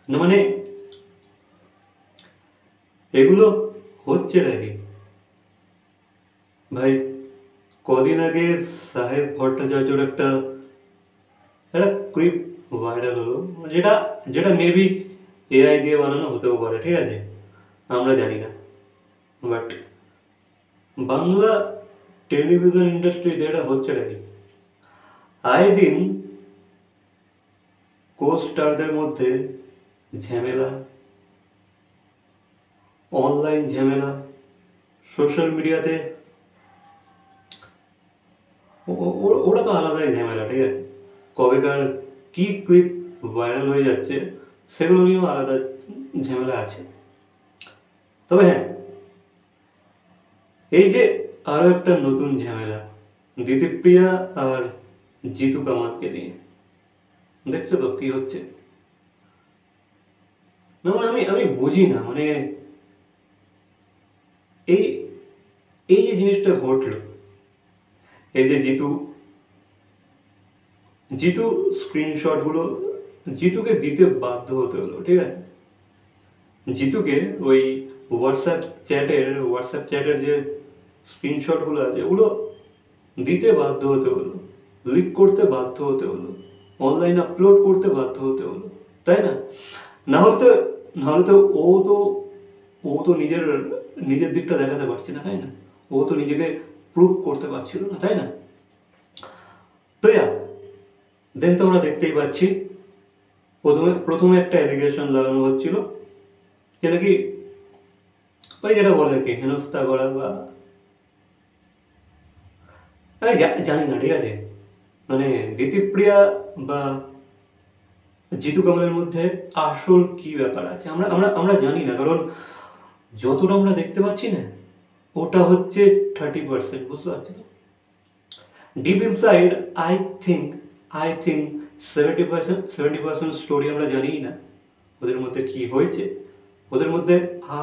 না মানে এগুলো হচ্ছে নাকি ভাই? কদিন আগে সাহেব ভট্টাচার্যর একটা একটা ক্লিপ ভাইরাল হলো, যেটা যেটা মেবি এআই দিয়ে বানানো হতেও পারে, ঠিক আছে, আমরা জানি না। বাট বাংলা টেলিভিশন ইন্ডাস্ট্রিতে এটা হচ্ছে নাকি? আয় দিন কো স্টারদের মধ্যে ঝামেলা, অনলাইন ঝামেলা, সোশ্যাল মিডিয়াতে ওরা তো আলাদাই ঝামেলা, ঠিক আছে। কবেকার কি ক্লিপ ভাইরাল হয়ে যাচ্ছে সেগুলো নিয়েও আলাদা ঝামেলা আছে। তবে হ্যাঁ, এই যে আরও একটা নতুন ঝামেলা দিতিপ্রিয়া আর জিতু কামাতকে নিয়ে, দেখছো তো কি হচ্ছে? না মানে আমি আমি বুঝি না, মানে এই এই যে জিনিসটা ঘটলো, এই যে জিতু জিতু স্ক্রিনশটগুলো জিতুকে দিতে বাধ্য হতে হলো, ঠিক আছে। জিতুকে ওই হোয়াটসঅ্যাপ চ্যাটের যে স্ক্রিনশটগুলো আছে ওগুলো দিতে বাধ্য হতে হলো, লিক করতে বাধ্য হতে হলো, অনলাইন আপলোড করতে বাধ্য হতে হলো, তাই না? নাহলে তো নাহলে তো ও তো নিজের নিজের দিকটা দেখাতে পারছে না, তাই না? ও তো নিজেকে প্রুভ করতে পারছিল না, তাই না? তো দেন তো আমরা দেখতেই পাচ্ছি, প্রথমে প্রথমে একটা অ্যালিগেশন লাগানো হচ্ছিল যে নাকি ওই যেটা বলে আর কি হেনস্থা করা বা আমি জানি না, ঠিক আছে। মানে দিতিপ্রিয়া বা জিতু কামালের মধ্যে আসল কি ব্যাপার আছে আমরা আমরা আমরা জানি না, কারণ যতটা আমরা দেখতে পাচ্ছি না ওটা হচ্ছে 30%, বুঝতে পারছি তো। Deep inside I think I think 70% story আমরা জানিই না ওদের মধ্যে কি হয়েছে, ওদের মধ্যে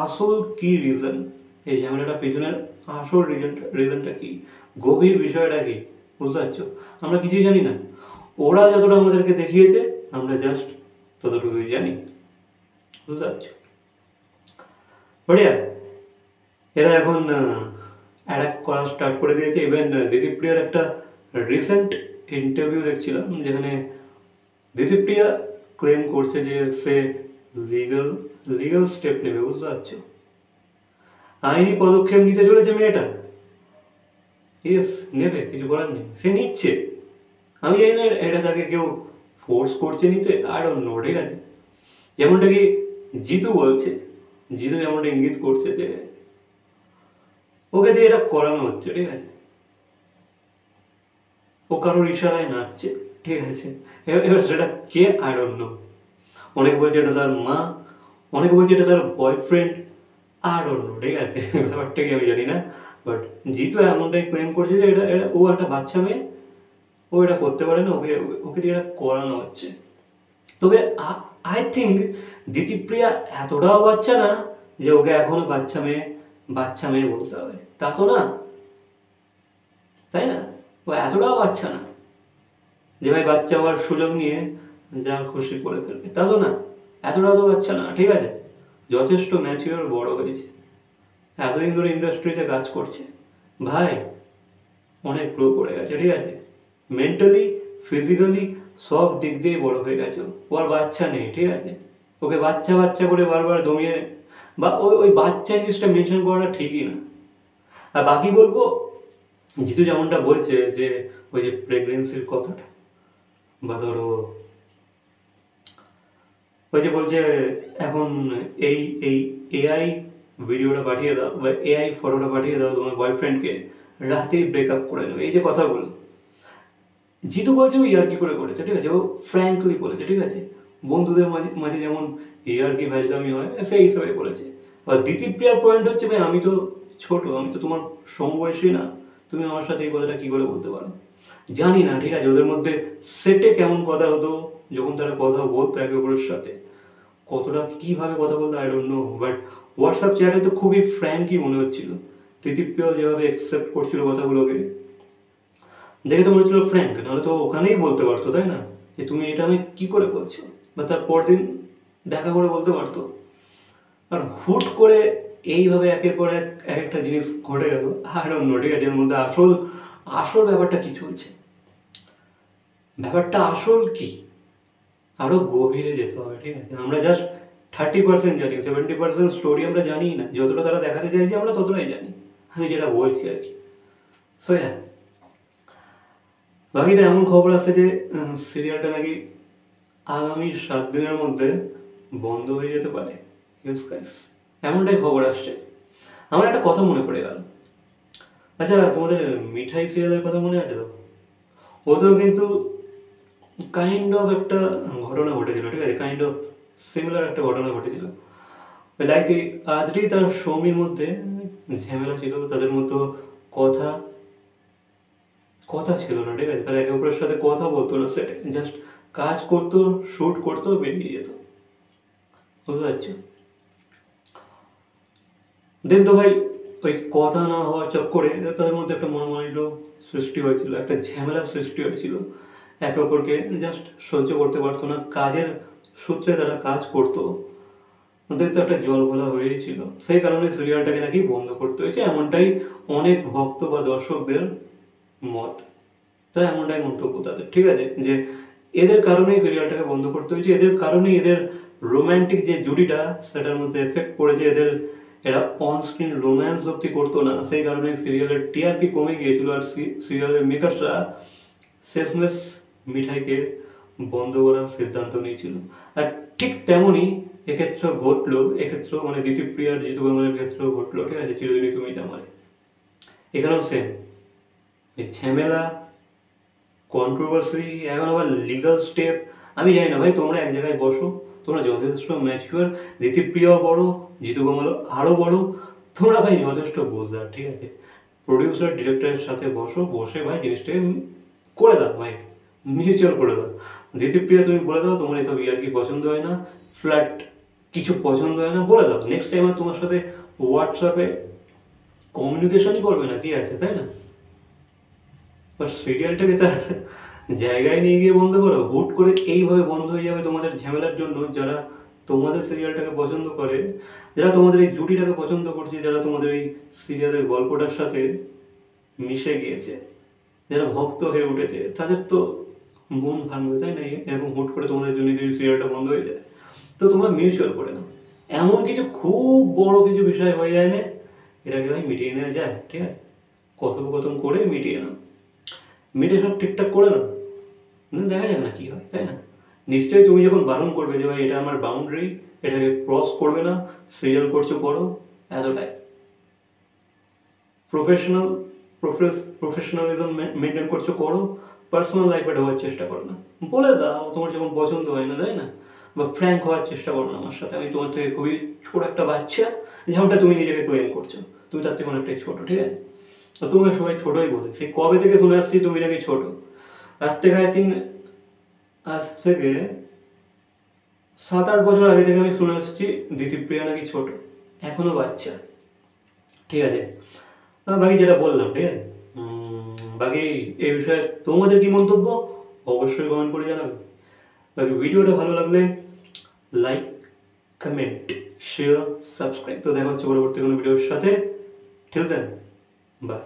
আসল কি রিজন, এই ঝামেলাটা পেছনের আসল রিজনটা কি, গভীর বিষয়টা কি, বুঝতে পারছো? আমরা কিছুই জানি না। ওরা যতটা আমাদেরকে দেখিয়েছে আমরা জাস্ট ততটুকুই জানি, বুঝতে পারছো? বড়িয়া, এরা এখন অ্যাটাক করা স্টার্ট করে দিয়েছে। ইভেন দিদিপ্রিয়ার একটা রিসেন্ট ইন্টারভিউ দেখছিলাম যেখানে দিদিপ্রিয়া ক্লেম করছে যে সে লিগাল লিগাল স্টেপ নেবে, বুঝতে পারছো? আইনি পদক্ষেপ নিতে চলেছে মেয়েটা। ইয়েস, নেবে, কিছু করার নেই, সে নিচ্ছে। আমি জানি না এটা তাকে কেউ ফোর্স করছে নিতে, আই ডোন্ট নো, ঠিক আছে। যেমনটা কি জিতু বলছে, জিতু যেমনটা ইঙ্গিত করছে যে ওকে দিয়ে এটা করানো হচ্ছে, ঠিক আছে। ও কারোর ইশারায় নাচছে, ঠিক আছে। এবার সেটা কে, আই ডোন্ট নো। অনেকে বলছে এটা তার মা, অনেকে বলছে এটা তার বয়ফ্রেন্ড, আই ডোন্ট নো, ঠিক আছে। ব্যাপারটা কি আমি জানি না। বাট জিতু এমনটাই ক্লেম করছে যে এটা এটা ও একটা বাচ্চা মেয়ে, ও এটা করতে পারে না, ওকে ওকে দিয়ে এটা করানো হচ্ছে। তবে আই থিঙ্ক দিতিপ্রিয়া এতটাও বাচ্চা না যে ওকে এখনো বাচ্চা মেয়ে বলতে হবে, তা তো না, তাই না? ও এতটাও বাচ্চা না যে ভাই বাচ্চা হওয়ার সুযোগ নিয়ে যা খুশি করে ফেলবে, তা তো না। এতটা তো বাচ্চা না, ঠিক আছে। যথেষ্ট ম্যাচিওর বড় হয়েছে, এতদিন ধরে ইন্ডাস্ট্রিতে কাজ করছে ভাই, অনেক গ্রো করে গেছে, ঠিক আছে। মেন্টালি, ফিজিক্যালি সব দিক দিয়ে বড় হয়ে গেছে। ও আর বাচ্চা নেই, ঠিক আছে। ওকে বাচ্চা বাচ্চা করে বারবার দমিয়ে বা ওই ওই বাচ্চা জিনিসটা মেনশন করাটা ঠিকই না। আর বাকি বলবো, জিতু যেমনটা বলছে যে ওই যে প্রেগনেন্সির কথাটা, বা ধরো ওই যে বলছে এখন এই এই এআই ভিডিওটা পাঠিয়ে দাও বা এআই ফটোটা পাঠিয়ে দাও তোমার বয়ফ্রেন্ডকে, রাতেই ব্রেকআপ করে নেবে, এই যে কথাগুলো জিতু বলছে ও ইয়ার্কি করে করেছে, ঠিক আছে। ও ফ্র্যাঙ্কলি বলেছে, ঠিক আছে। বন্ধুদের মাঝে মাঝে যেমন ইয়ার্কি ফাজলামি হয় সেই হিসাবে বলেছে। আর দ্বিতীয় পয়েন্ট হচ্ছে ভাই আমি তো ছোট, আমি তো তোমার সমবয়সী না, তুমি আমার সাথে এই কথাটা কী করে বলতে পারো? জানি না, ঠিক আছে, ওদের মধ্যে সেটে কেমন কথা হতো যখন তারা কথা বলতো একে অপরের সাথে, কতটা কীভাবে কথা বলতো I don't know. But WhatsApp চ্যাটে তো খুবই ফ্র্যাঙ্কই মনে হচ্ছিল। তৃতীয় যেভাবে অ্যাকসেপ্ট করছিল কথাগুলোকে দেখে তো মনে হচ্ছিল ফ্র্যাঙ্ক, নাহলে তো ওখানেই বলতে পারতো, তাই না, যে তুমি এটা আমি কী করে বলছো। বা তার পরদিন দেখা করে বলতে পারতো। আর হুট করে এইভাবে একের পর এক এক একটা জিনিস ঘটে গেল, আর অন্য, ঠিক আছে, এর মধ্যে আসল আসল ব্যাপারটা কি চলছে, ব্যাপারটা আসল কি, আরও গভীরে যেতে হবে, ঠিক আছে। আমরা জাস্ট 30% জানি, 70% স্টোরি আমরা জানি না, যতটা তারা দেখাতে চাইছে আমরা ততটাই জানি, আমি যেটা বলছি আর কি। সো বাকিটা এমন খবর আছে যে সিরিয়ালটা নাকি আগামী 7 দিনের মধ্যে বন্ধ হয়ে যেতে পারে। ইয়েস গাইস, এমনটাই খবর আসছে। আমার একটা কথা মনে পড়ে গেল। আচ্ছা, তোমাদের মিঠাই সিরিয়ালের কথা মনে আছে তো? ওতেও কিন্তু কাইন্ড অফ একটা ঘটনা ঘটেছিল, ঠিক আছে, কাইন্ড অফ সিমিলার একটা ঘটনা ঘটেছিল। লাইক এই আদ্রি তার সৌমির মধ্যে ঝামেলা ছিল, তাদের মতো কথা কথা ছিল না, ঠিক আছে, তারা একে অপরের সাথে কথা বলতো না, সেটা জাস্ট কাজ করতো, শ্যুট করতো, বেরিয়ে যেত, বুঝতে পারছো? দেন তো ভাই ওই কথা না হওয়ার চক্করে তাদের মধ্যে একটা মনোমালিন্য সৃষ্টি হয়েছিল, একটা ঝামেলার সৃষ্টি হয়েছিল, একে অপরকে জাস্ট সহ্য করতে পারতো না, কাজের সূত্রে তারা কাজ করতো, ওদের তো একটা জলঘোলা হয়েছিল, সেই কারণে সিরিয়ালটাকে নাকি বন্ধ করতে হয়েছে, এমনটাই অনেক ভক্ত বা দর্শকদের মত। তারা এমনটাই মন্তব্য তাদের, ঠিক আছে, যে এদের কারণেই সিরিয়ালটাকে বন্ধ করতে হয়েছে, এদের কারণেই এদের রোম্যান্টিক যে জুটিটা সেটার মধ্যে এফেক্ট পড়েছে, এরা অন স্ক্রিন রোম্যান্স অব্দি করতো না, সেই কারণে সিরিয়ালের টিআরপি কমে গিয়েছিল, আর সিরিয়ালের মেকার্সরা শেষমেশ মিঠাইকে বন্ধ করার সিদ্ধান্ত নিয়েছিল। আর ঠিক তেমনই এক্ষেত্রেও ঘটলো, এক্ষেত্রেও মানে দ্বিতীপ্রিয়ার জিতু গাঙ্গুলির ক্ষেত্রেও ঘটলো, ঠিক আছে, চিরদিনই তুমি জামাই। এখানেও সেম, এই ঝামেলা, কন্ট্রোভার্সি, এখন আবার লিগাল স্টেপ, আমি জানি না ভাই, তোমরা এক জায়গায় বসো, তোমরা যথেষ্ট ম্যাচিওর, ঋতিপ্রিয়াও বড়, জিতু গাঙ্গুলি আরও বড়, তোমরা ভাই যথেষ্ট বোঝার, ঠিক আছে, প্রডিউসার ডিরেক্টরের সাথে বসো, বসে ভাই জিনিসটাকে করে দাও ভাই, মিউচুয়াল করে দাও। ঋতিপ্রিয়া তুমি বলে দাও তোমার এসব ইয়ার কি পছন্দ হয় না, ফ্ল্যাট কিছু পছন্দ হয় না, বলে দাও, নেক্সট টাইম আর তোমার সাথে হোয়াটসঅ্যাপে কমিউনিকেশনই করবে না, কি আছে, তাই না? বা সিরিয়ালটাকে তার জায়গায় নিয়ে গিয়ে বন্ধ করো, হুট করে এইভাবে বন্ধ হয়ে যাবে তোমাদের ঝামেলার জন্য, যারা তোমাদের সিরিয়ালটাকে পছন্দ করে, যারা তোমাদের এই জুটিটাকে পছন্দ করছে, যারা তোমাদের এই সিরিয়ালের গল্পটার সাথে মিশে গিয়েছে, যারা ভক্ত হয়ে উঠেছে, তাদের তো মন ভাঙবে, তাই না? এরকম হুট করে তোমাদের জন্য যদি সিরিয়ালটা বন্ধ হয়ে যায়, তো তোমরা মিউচুয়াল করে নাও, এমন কিছু খুব বড় কিছু বিষয় হয়ে যায় না, এটাকে ভাই মিটিয়ে নেওয়া যায়, ঠিক আছে, কথোপকথন করে মিটিয়ে নাও, মিটে সব ঠিকঠাক করে নাও, দেখা যাক না কি হয়, তাই না? নিশ্চয়ই তুমি যখন বারণ করবে যে ভাই এটা আমার বাউন্ডারি, এটাকে ক্রস করবে না, সিরিয়াল করছো করো, এতটাই প্রফেশনাল প্রফেশনালিজম মেনটেন করছো করো, পার্সোনাল লাইফে ঢোকার চেষ্টা করো না, বলে দাও তোমার যখন পছন্দ হয় না, তাই না? বা ফ্র্যাঙ্ক হওয়ার চেষ্টা করো না আমার সাথে, আমি তোমার থেকে খুবই ছোট একটা বাচ্চা, যেমনটা তুমি নিজেকে ক্লেম করছো, তুমি তার থেকে অনেকটাই ছোট, ঠিক আছে? তো তুমি সবাই ছোটই বলে, সেই কবে থেকে শুনে আসছি তুমি নাকি ছোট, আজ থেকে আজ থেকে 7-8 বছর আগে থেকে আমি শুনে আসছি দিতিপ্রিয়া নাকি ছোট, এখনো বাচ্চা, ঠিক আছে? বাকি যেটা বললাম, ঠিক আছে, বাকি এই বিষয়ে তোমাদের কি মন্তব্য অবশ্যই কমেন্ট করে জানাবে। বাকি ভিডিওটা ভালো লাগলে লাইক, কমেন্ট, শেয়ার, সাবস্ক্রাইব। তো দেখা হচ্ছে পরবর্তী কোনো ভিডিওর সাথে, ঠিক দেন, বাই।